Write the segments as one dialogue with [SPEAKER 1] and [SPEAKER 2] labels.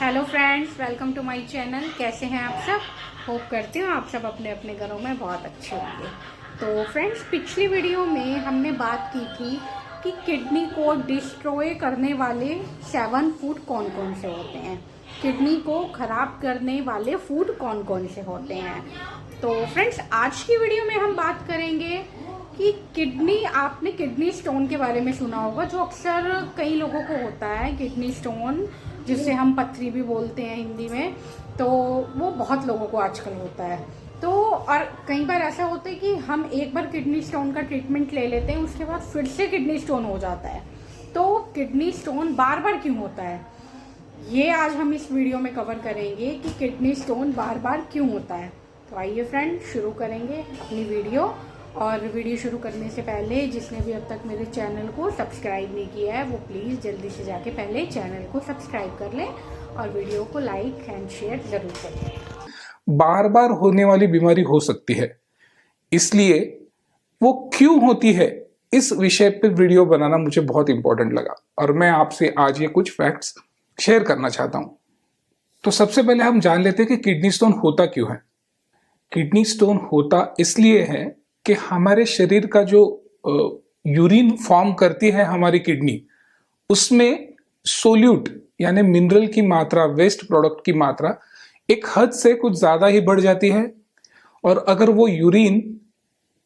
[SPEAKER 1] Hello friends, welcome to my channel. कैसे हैं आप सब? होप करती हूँ आप सब अपने अपने घरों में बहुत अच्छे होंगे। तो फ्रेंड्स, पिछली वीडियो में हमने बात की थी कि किडनी को डिस्ट्रॉय करने वाले 7 फूड कौन कौन से होते हैं, किडनी को ख़राब करने वाले फूड कौन कौन से होते हैं। तो फ्रेंड्स, आज की वीडियो में हम बात करेंगे कि आपने किडनी स्टोन के बारे में सुना होगा, जो अक्सर कई लोगों को होता है। किडनी स्टोन, जिसे हम पथरी भी बोलते हैं हिंदी में, तो वो बहुत लोगों को आजकल होता है। तो और कई बार ऐसा होता है कि हम एक बार किडनी स्टोन का ट्रीटमेंट ले लेते हैं, उसके बाद फिर से किडनी स्टोन हो जाता है। तो किडनी स्टोन बार बार क्यों होता है, ये आज हम इस वीडियो में कवर करेंगे कि किडनी स्टोन बार बार क्यों होता है। तो आइए फ्रेंड, शुरू करेंगे अपनी वीडियो। और वीडियो शुरू करने से पहले जिसने भी अब तक मेरे चैनल को सब्सक्राइब नहीं किया है, वो प्लीज़ जल्दी से जाके पहले चैनल को सब्सक्राइब कर लें और वीडियो को लाइक एंड शेयर ज़रूर करें।
[SPEAKER 2] बार बार होने वाली बीमारी हो सकती है, इसलिए वो क्यों होती है, इस विषय पे वीडियो बनाना मुझे बहुत इंपॉर्टेंट लगा और मैं आपसे आज ये कुछ फैक्ट्स शेयर करना चाहता हूं। तो सबसे पहले हम जान लेते हैं कि किडनी स्टोन होता क्यों है। किडनी स्टोन होता इसलिए है कि हमारे शरीर का जो यूरिन फॉर्म करती है हमारी किडनी, उसमें सोल्यूट यानी मिनरल की मात्रा, वेस्ट प्रोडक्ट की मात्रा एक हद से कुछ ज्यादा ही बढ़ जाती है। और अगर वो यूरिन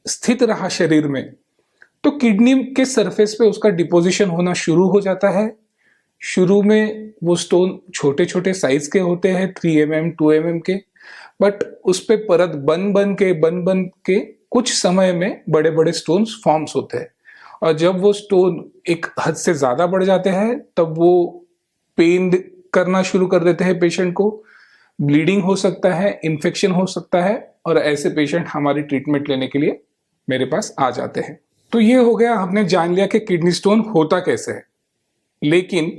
[SPEAKER 2] स्थित रहा शरीर में, तो किडनी के सरफेस पे उसका डिपोजिशन होना शुरू हो जाता है। शुरू में वो स्टोन छोटे छोटे साइज के होते हैं, 3 mm 2 mm के, बट उस पे परत बन के कुछ समय में बड़े बड़े स्टोन्स फॉर्म्स होते हैं। और जब वो स्टोन एक हद से ज्यादा बढ़ जाते हैं, तब वो पेन करना शुरू कर देते हैं पेशेंट को, ब्लीडिंग हो सकता है, इन्फेक्शन हो सकता है, और ऐसे पेशेंट हमारी ट्रीटमेंट लेने के लिए मेरे पास आ जाते हैं। तो ये हो गया, हमने जान लिया कि किडनी स्टोन होता कैसे है। लेकिन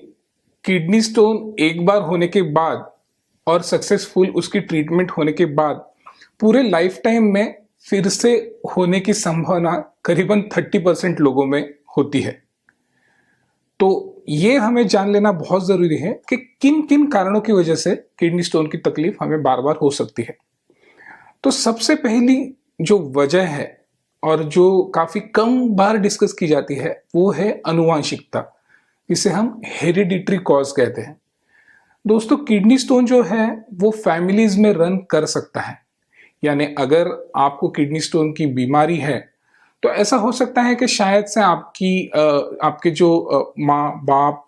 [SPEAKER 2] किडनी स्टोन एक बार होने के बाद और सक्सेसफुल उसकी ट्रीटमेंट होने के बाद पूरे लाइफ टाइम में फिर से होने की संभावना करीबन 30% लोगों में होती है। तो ये हमें जान लेना बहुत जरूरी है कि किन किन कारणों की वजह से किडनी स्टोन की तकलीफ हमें बार बार हो सकती है। तो सबसे पहली जो वजह है और जो काफी कम बार डिस्कस की जाती है, वो है आनुवांशिकता, जिसे हम हेरिडिटरी कॉज कहते हैं। दोस्तों, किडनी स्टोन जो है वो फैमिलीज में रन कर सकता है। यानी अगर आपको किडनी स्टोन की बीमारी है, तो ऐसा हो सकता है कि शायद से आपके जो माँ बाप,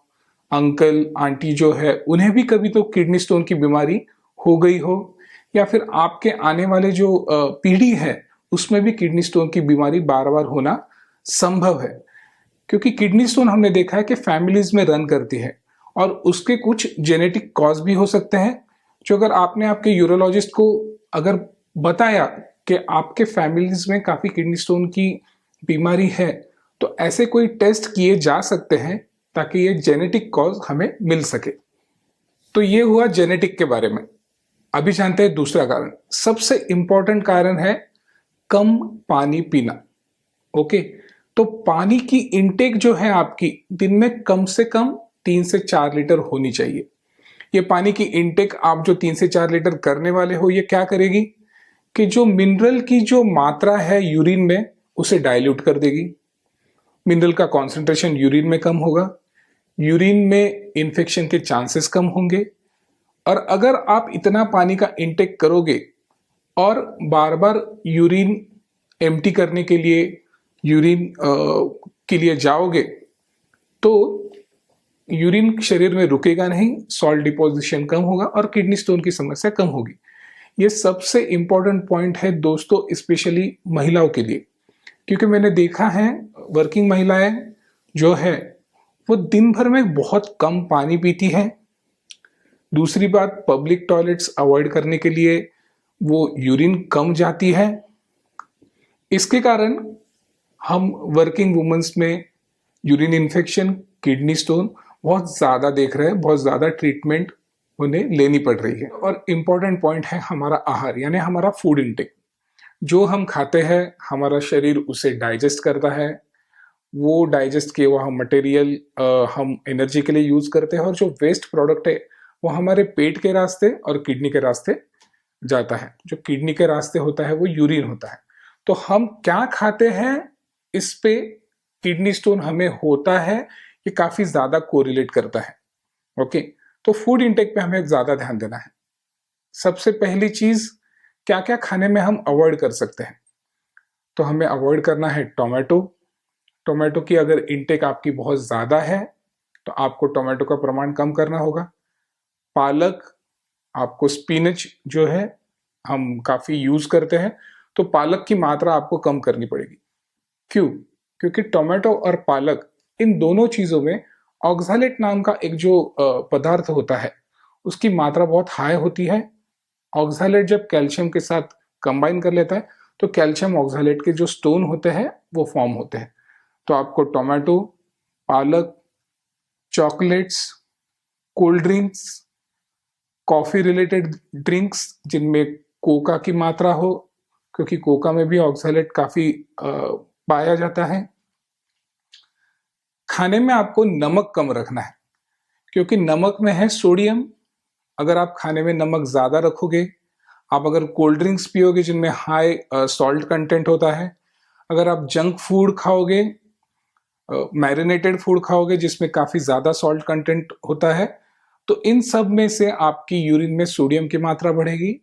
[SPEAKER 2] अंकल आंटी जो है, उन्हें भी कभी तो किडनी स्टोन की बीमारी हो गई हो, या फिर आपके आने वाले जो पीढ़ी है उसमें भी किडनी स्टोन की बीमारी बार बार होना संभव है। क्योंकि किडनी स्टोन हमने देखा है कि फैमिलीज में रन करती है और उसके कुछ जेनेटिक कॉज भी हो सकते हैं। जो अगर आपने आपके यूरोलॉजिस्ट को अगर बताया कि आपके फैमिलीज में काफी किडनी स्टोन की बीमारी है, तो ऐसे कोई टेस्ट किए जा सकते हैं ताकि ये जेनेटिक कॉज हमें मिल सके। तो ये हुआ जेनेटिक के बारे में। अभी जानते हैं दूसरा कारण। सबसे इंपॉर्टेंट कारण है कम पानी पीना। ओके, तो पानी की इनटेक जो है आपकी दिन में कम से कम 3 से 4 लीटर होनी चाहिए। ये पानी की इनटेक आप जो 3 से 4 लीटर करने वाले हो, ये क्या करेगी कि जो मिनरल की जो मात्रा है यूरिन में, उसे डाइल्यूट कर देगी। मिनरल का कॉन्सेंट्रेशन यूरिन में कम होगा, यूरिन में इन्फेक्शन के चांसेस कम होंगे। और अगर आप इतना पानी का इनटेक करोगे और बार बार यूरिन एम्प्टी करने के लिए के लिए जाओगे, तो यूरिन शरीर में रुकेगा नहीं, सॉल्ट डिपोजिशन कम होगा और किडनी स्टोन की समस्या कम होगी। ये सबसे इंपॉर्टेंट पॉइंट है दोस्तों, स्पेशली महिलाओं के लिए, क्योंकि मैंने देखा है वर्किंग महिलाएं जो है वो दिन भर में बहुत कम पानी पीती है। दूसरी बात, पब्लिक टॉयलेट्स अवॉइड करने के लिए वो यूरिन कम जाती है। इसके कारण हम वर्किंग वुमेन्स में यूरिन इन्फेक्शन, किडनी स्टोन बहुत ज्यादा देख रहे हैं, बहुत ज्यादा ट्रीटमेंट उन्हें लेनी पड़ रही है। और इम्पोर्टेंट पॉइंट है हमारा आहार, यानी हमारा फूड इनटेक। जो हम खाते हैं हमारा शरीर उसे डाइजेस्ट करता है, वो डाइजेस्ट किए हुआ मटेरियल हम एनर्जी के लिए यूज करते हैं, और जो वेस्ट प्रोडक्ट है वो हमारे पेट के रास्ते और किडनी के रास्ते जाता है। जो किडनी के रास्ते होता है वो यूरिन होता है। तो हम क्या खाते हैं इस पे किडनी स्टोन हमें होता है, ये काफी ज्यादा कोरिलेट करता है। ओके, तो फूड इंटेक पे हमें ज्यादा ध्यान देना है। सबसे पहली चीज, क्या क्या खाने में हम अवॉइड कर सकते हैं? तो हमें अवॉइड करना है टोमेटो। टोमेटो की अगर इंटेक आपकी बहुत ज्यादा है तो आपको टोमेटो का प्रमाण कम करना होगा। पालक, आपको स्पिनच जो है हम काफी यूज करते हैं, तो पालक की मात्रा आपको कम करनी पड़ेगी। क्यों? क्योंकि टोमेटो और पालक, इन दोनों चीजों में ऑक्सालेट नाम का एक जो पदार्थ होता है उसकी मात्रा बहुत हाई होती है। ऑक्सालेट जब कैल्शियम के साथ कंबाइन कर लेता है तो कैल्शियम ऑक्सालेट के जो स्टोन होते हैं वो फॉर्म होते हैं। तो आपको टोमेटो, पालक, chocolates, cold drinks, coffee related drinks जिनमें कोका की मात्रा हो, क्योंकि कोका में भी ऑक्सालेट काफी पाया जाता है। खाने में आपको नमक कम रखना है, क्योंकि नमक में है सोडियम। अगर आप खाने में नमक ज्यादा रखोगे, आप अगर कोल्ड ड्रिंक्स पियोगे जिनमें हाई सॉल्ट कंटेंट होता है, अगर आप जंक फूड खाओगे, मैरिनेटेड फूड खाओगे जिसमें काफी ज्यादा सॉल्ट कंटेंट होता है, तो इन सब में से आपकी यूरिन में सोडियम की मात्रा बढ़ेगी,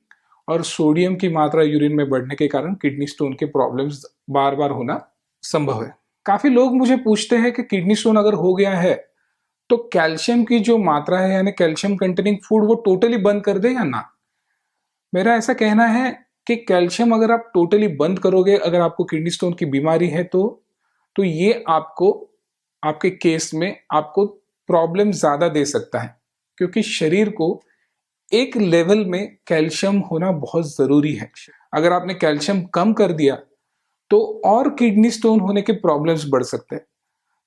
[SPEAKER 2] और सोडियम की मात्रा यूरिन में बढ़ने के कारण किडनी स्टोन के प्रॉब्लम्स बार बार होना संभव है। काफी लोग मुझे पूछते हैं कि किडनी स्टोन अगर हो गया है तो कैल्शियम की जो मात्रा है यानी कैल्शियम कंटेनिंग फूड वो टोटली बंद कर दे या ना। मेरा ऐसा कहना है कि कैल्शियम अगर आप टोटली बंद करोगे, अगर आपको किडनी स्टोन की बीमारी है तो ये आपको, आपके केस में आपको प्रॉब्लम ज्यादा दे सकता है, क्योंकि शरीर को एक लेवल में कैल्शियम होना बहुत जरूरी है। अगर आपने कैल्शियम कम कर दिया तो और किडनी स्टोन होने के प्रॉब्लम्स बढ़ सकते हैं।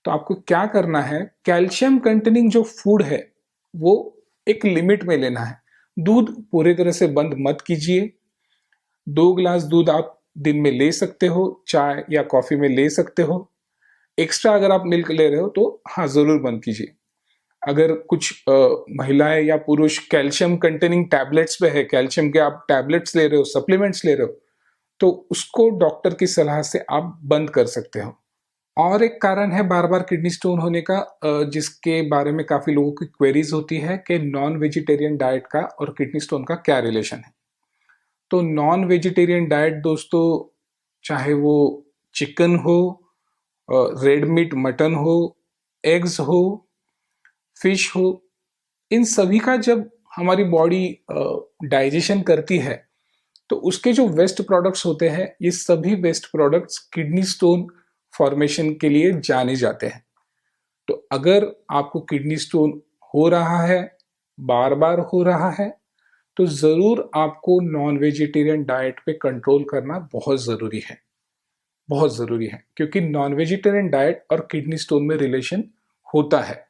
[SPEAKER 2] तो आपको क्या करना है, कैल्शियम कंटेनिंग जो फूड है वो एक लिमिट में लेना है। दूध पूरी तरह से बंद मत कीजिए। 2 गिलास दूध आप दिन में ले सकते हो, चाय या कॉफी में ले सकते हो। एक्स्ट्रा अगर आप मिल्क ले रहे हो तो हाँ जरूर बंद कीजिए। अगर कुछ महिलाएं या पुरुष कैल्शियम कंटेनिंग टैबलेट्स पे है, कैल्शियम के आप टैबलेट्स ले रहे हो, सप्लीमेंट्स ले रहे हो, तो उसको डॉक्टर की सलाह से आप बंद कर सकते हो। और एक कारण है बार बार किडनी स्टोन होने का, जिसके बारे में काफी लोगों की क्वेरीज होती है कि नॉन वेजिटेरियन डाइट का और किडनी स्टोन का क्या रिलेशन है। तो नॉन वेजिटेरियन डाइट दोस्तों, चाहे वो चिकन हो, रेड मीट मटन हो, एग्स हो, फिश हो, इन सभी का जब हमारी बॉडी डाइजेशन करती है तो उसके जो वेस्ट प्रोडक्ट्स होते हैं, ये सभी waste products kidney stone formation के लिए जाने जाते हैं। तो अगर आपको किडनी स्टोन हो रहा है, बार बार हो रहा है, तो जरूर आपको नॉन वेजिटेरियन डाइट पे कंट्रोल करना बहुत जरूरी है, बहुत जरूरी है। क्योंकि नॉन वेजिटेरियन डाइट और किडनी स्टोन में रिलेशन होता है।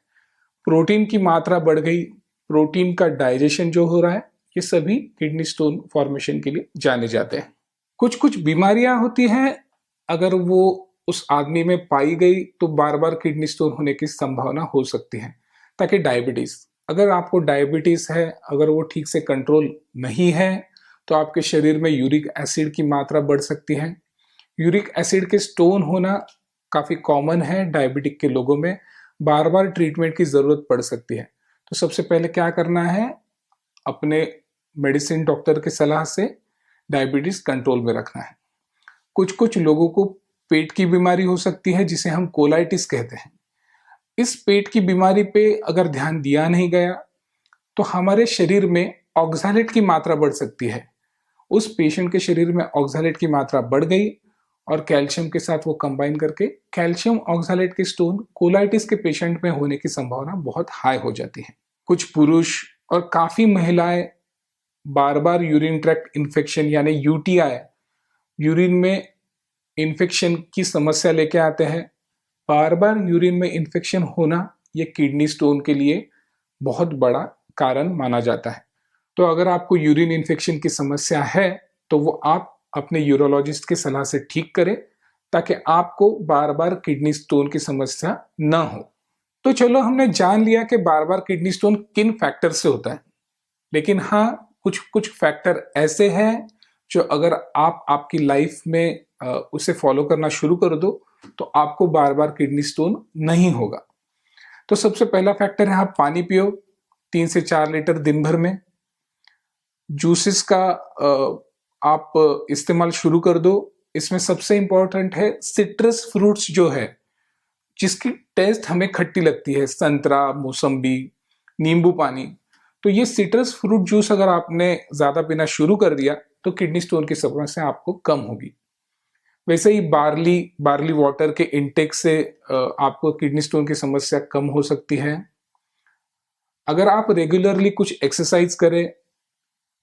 [SPEAKER 2] प्रोटीन की मात्रा बढ़ गई, प्रोटीन का डाइजेशन जो हो रहा है, ये सभी किडनी स्टोन फॉर्मेशन के लिए जाने जाते हैं। कुछ कुछ बीमारियां होती हैं, अगर वो उस आदमी में पाई गई तो बार बार किडनी स्टोन होने की संभावना हो सकती है। ताकि डायबिटीज, अगर आपको डायबिटीज है, अगर वो ठीक से कंट्रोल नहीं है तो आपके शरीर में यूरिक एसिड की मात्रा बढ़ सकती है। यूरिक एसिड के स्टोन होना काफी कॉमन है डायबिटिक के लोगों में, बार बार ट्रीटमेंट की जरूरत पड़ सकती है। तो सबसे पहले क्या करना है, अपने मेडिसिन डॉक्टर की सलाह से डायबिटीज कंट्रोल में रखना है। कुछ कुछ लोगों को पेट की बीमारी हो सकती है जिसे हम कोलाइटिस कहते हैं। इस पेट की बीमारी पे अगर ध्यान दिया नहीं गया तो हमारे शरीर में ऑक्सालेट की मात्रा बढ़ सकती है। उस पेशेंट के शरीर में ऑक्सालेट की मात्रा बढ़ गई और कैल्शियम के साथ वो कंबाइन करके कैल्शियम ऑक्सालेट के स्टोन कोलाइटिस के पेशेंट में होने की संभावना बहुत हाई हो जाती है। कुछ पुरुष और काफी महिलाएं बार बार यूरिन ट्रैक्ट इन्फेक्शन यानी यूटीआई, यूरिन में इन्फेक्शन की समस्या लेके आते हैं। बार बार यूरिन में इन्फेक्शन होना ये किडनी स्टोन के लिए बहुत बड़ा कारण माना जाता है। तो अगर आपको यूरिन इन्फेक्शन की समस्या है तो वो आप अपने यूरोलॉजिस्ट की सलाह से ठीक करें, ताकि आपको बार बार किडनी स्टोन की समस्या ना हो। तो चलो, हमने जान लिया कि बार बार किडनी स्टोन किन फैक्टर से होता है। लेकिन हाँ, कुछ कुछ फैक्टर ऐसे हैं जो अगर आप आपकी लाइफ में उसे फॉलो करना शुरू कर दो तो आपको बार बार किडनी स्टोन नहीं होगा। तो सबसे पहला फैक्टर है, आप पानी पियो 3 से 4 लीटर दिन भर में। जूसेस का आप इस्तेमाल शुरू कर दो। इसमें सबसे इंपॉर्टेंट है सिट्रस फ्रूट्स जो है, जिसकी टेस्ट हमें खट्टी लगती है, संतरा, मौसम्बी, नींबू पानी। तो ये सिट्रस फ्रूट जूस अगर आपने ज्यादा पीना शुरू कर दिया तो किडनी स्टोन की समस्या आपको कम होगी। वैसे ही बार्ली वाटर के इंटेक से आपको किडनी स्टोन की समस्या कम हो सकती है। अगर आप रेगुलरली कुछ एक्सरसाइज करें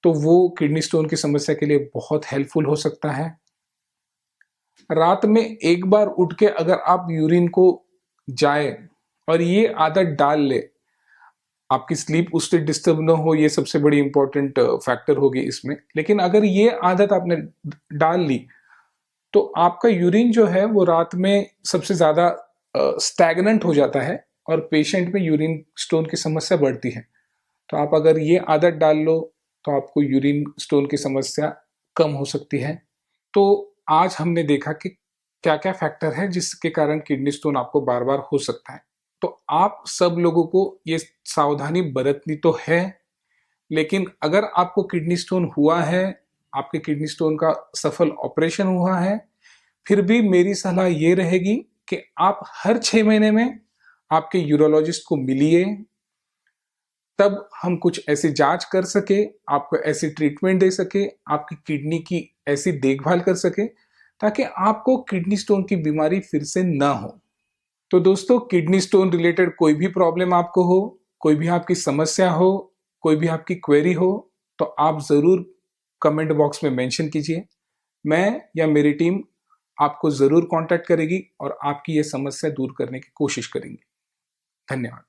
[SPEAKER 2] तो वो किडनी स्टोन की समस्या के लिए बहुत हेल्पफुल हो सकता है। रात में एक बार उठ के अगर आप यूरिन को जाए और ये आदत डाल ले, आपकी स्लीप उससे डिस्टर्ब ना हो, ये सबसे बड़ी इंपॉर्टेंट फैक्टर होगी इसमें। लेकिन अगर ये आदत आपने डाल ली तो आपका यूरिन जो है वो रात में सबसे ज्यादा स्टैग्नेंट हो जाता है और पेशेंट में यूरिन स्टोन की समस्या बढ़ती है। तो आप अगर ये आदत डाल लो तो आपको यूरिन स्टोन की समस्या कम हो सकती है। तो आज हमने देखा कि क्या क्या फैक्टर है जिसके कारण किडनी स्टोन आपको बार बार हो सकता है। तो आप सब लोगों को ये सावधानी बरतनी तो है, लेकिन अगर आपको किडनी स्टोन हुआ है, आपके किडनी स्टोन का सफल ऑपरेशन हुआ है, फिर भी मेरी सलाह ये रहेगी कि आप हर 6 महीने में आपके यूरोलॉजिस्ट को मिलिए, तब हम कुछ ऐसी जांच कर सके, आपको ऐसी ट्रीटमेंट दे सके, आपकी किडनी की ऐसी देखभाल कर सके ताकि आपको किडनी स्टोन की बीमारी फिर से ना हो। तो दोस्तों, किडनी स्टोन रिलेटेड कोई भी प्रॉब्लम आपको हो, कोई भी आपकी समस्या हो, कोई भी आपकी क्वेरी हो, तो आप जरूर कमेंट बॉक्स में मेंशन कीजिए। मैं या मेरी टीम आपको जरूर कांटेक्ट करेगी और आपकी ये समस्या दूर करने की कोशिश करेंगे। धन्यवाद।